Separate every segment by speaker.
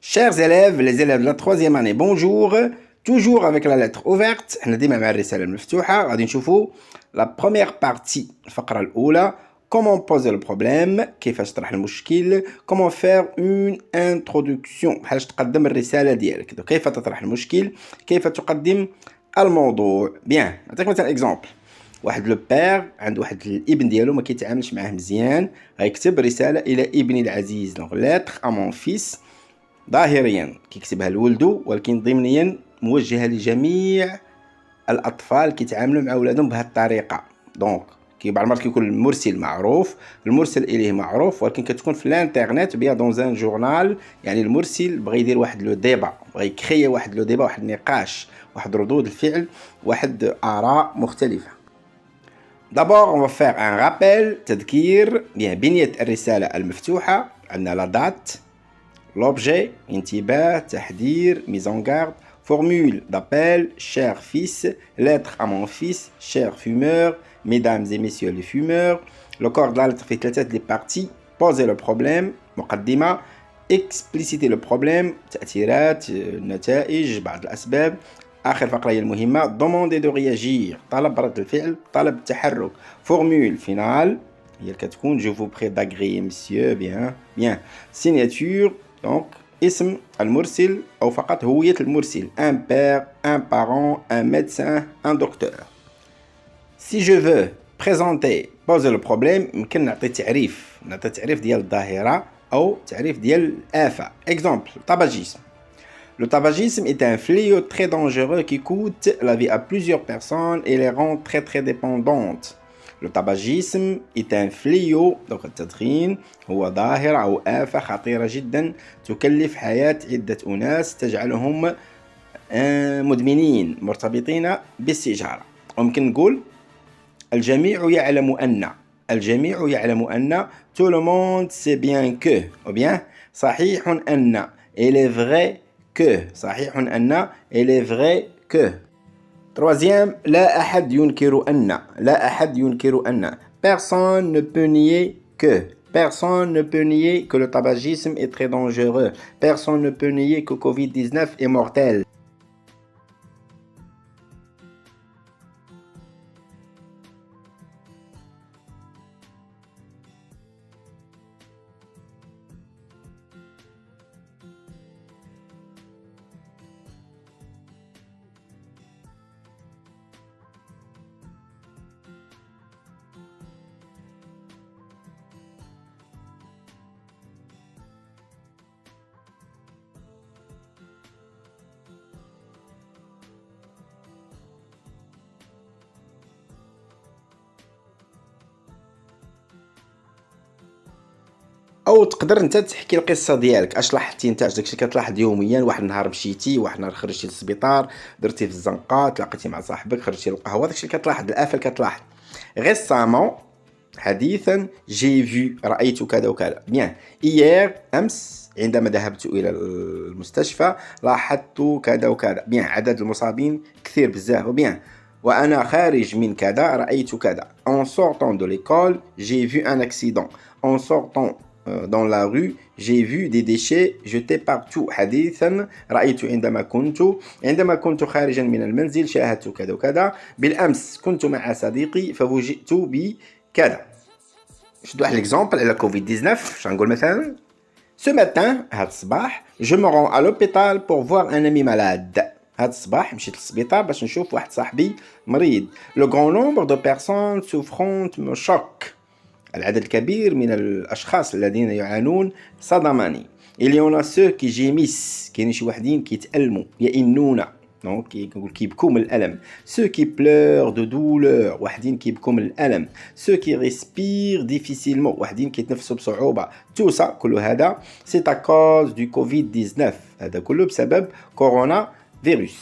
Speaker 1: Chers élèves, les élèves de la troisième année, bonjour. Toujours avec la lettre ouverte. احنا ديما مع الرسالة المفتوحة. غادي نشوفوا la première partie الفقرة الأولى. Comment poser le problème؟ كيفاش تطرح المشكل؟ Comment faire une introduction؟ بحاش تقدم الرسالة ديالك. كيف تطرح المشكل؟ كيف تقدم الموضوع؟ بيان. نعطيك مثلا اكزامبل. واحد لو بير عنده واحد الابن ديالو ما كيتعاملش معاه مزيان، غيكتب رسالة إلى ابني العزيز. دونك lettre à mon fils. ظاهريا كيكتبها لولدو، ولكن ضمنيا موجهه لجميع الاطفال كيتعاملوا مع اولادهم بهذه الطريقه. دونك بعض المرات كيكون المرسل معروف، المرسل اليه معروف، ولكن كتكون في الانترنت بيان دون ان جورنال. يعني المرسل بغى يدير واحد لو ديبا، بغى يكري واحد لو ديبا، واحد النقاش، واحد ردود الفعل، واحد اراء مختلفه. دابور اون فير ان رابيل، تذكير بنيه الرساله المفتوحه. عندنا لا دات، l'objet, انتباه، تحذير، mise en garde, formule d'appel, cher fils, lettre à mon fils, cher fumeur, mesdames et messieurs les fumeurs. Le corps de la lettre في ثلاثة les parties. Poser le problème, مقدمة. Expliciter le problème, تأثيرات، نتائج، بعض الأسباب. آخر فقرة هي المهمة. Demander de réagir، طلب رد الفعل، طلب التحرك. Formule finale هي اللي كتكون je vous prie d'agréer monsieur. Bien. Signature. Donc, اسم المرسل أو فقط هوية المرسل. Un père, un parent, un médecin, un docteur. Si je veux présenter, poser le problème، يمكن نعطي تعريف ديال الظاهرة أو تعريف ديال الآفة. Exemple, tabagisme. Le tabagisme est un fléau très dangereux qui coûte la vie à plusieurs personnes et les rend très très dépendantes. Le tabagisme est un fléau. Donc التدخين هو ظاهرة أو آفة خطيرة جدا تكلف حياة عدة أناس، تجعلهم مدمنين مرتبطين بالسيجارة. وممكن نقول الجميع يعلم أن tout le monde sait bien que، ou bien صحيح أن il est vrai que. Troisième, لا أحد ينكر أن. Personne ne peut nier que le tabagisme est très dangereux. Personne ne peut nier que Covid-19 est mortel. او تقدر انت تحكي القصه ديالك، اش لاحظتي انت، اش داكشي كتلاحظ يوميا. واحد النهار مشيتي، واحد النهار خرجتي للسبيطار، درتي في الزنقه، تلاقيتي مع صاحبك، خرجتي للقهوه، داكشي اللي كتلاحظ، الافه اللي كتلاحظ. récemment حديثا j'ai vu، رايت كذا وكذا. بيان. hier امس عندما ذهبت الى المستشفى لاحظت كذا وكذا. بيان. عدد المصابين كثير بزاف. بيان. وانا خارج من كذا رايت كذا. en sortant de l'école j'ai vu un accident. en sortant dans la rue j'ai vu des déchets jetés partout. حديثا رأيت عندما كنت خارجا من المنزل شاهدت كذا وكذا. بالأمس كنت مع صديقي فوجئت بكذا. شدوا واحد l'exemple على كوفيد-19. شنقول مثلا ce matin، هذا الصباح je me rends à l'hôpital pour voir un ami malade. هذا الصباح مشيت للسبيطار باش نشوف واحد صاحبي مريض. le grand nombre de personnes souffrantes me choque. العدد الكبير من الأشخاص الذين يعانون صدمني. il y en a ceux qui gémissent، كاينين شي وحدين كيتألموا، يئنون، دونك كيبكوا من الألم. ceux qui pleurent de douleur، وحدين كيبكوا من الألم. ceux qui respirent difficilement، وحدين كيتنفسوا بصعوبة. tout ça، كل هذا c'est à cause du Covid-19. هذا كله بسبب كورونا فيروس.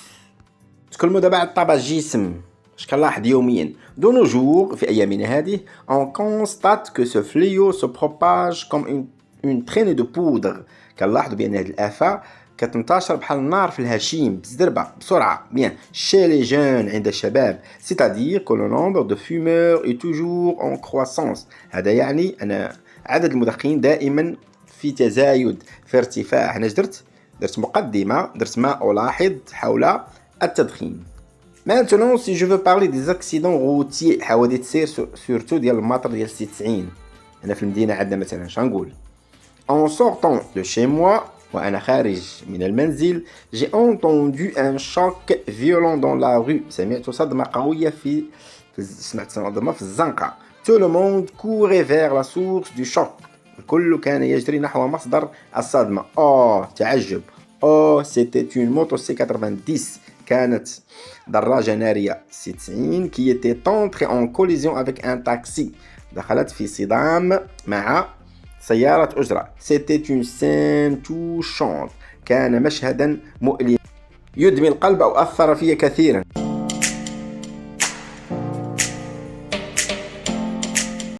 Speaker 1: تكلموا دابا على الطباجيسم. اش كنلاحظ يوميا de nos jours في أيامنا هذه on constate que ce fléau se propage comme une traînée de poudre. كنلاحظوا بأن هذه الآفة كتنتشر بحال النار في الهشيم بزربة بسرعة. bien chez les jeunes، عند الشباب. c'est-à-dire que le nombre de fumeurs est toujours en croissance. هذا يعني أن عدد المدخنين دائما في تزايد، في ارتفاع. هنا درت درت مقدمة، درت ما ألاحظ حول التدخين. Maintenant, si je veux parler des accidents routiers حوادث السير surtout ديال المطر ديال 96 هنا في المدينة عندنا مثلا شنقول En sortant de chez moi وأنا خارج من المنزل j'ai entendu un choc violent dans la rue. سمعت صدمة قوية سمعت صدمة في الزنقة. Tout le monde courait vers la source du choc. الكل كان يجري نحو مصدر الصدمة. تعجب. c'était une moto C90. كانت دراجة نارية C90 qui était entrée en collision avec un taxi. دخلت في صدام مع سيارة أجرة. C'était une scène touchante. كان مشهدا مؤلما يدمي القلب أو أثر فيه كثيرا.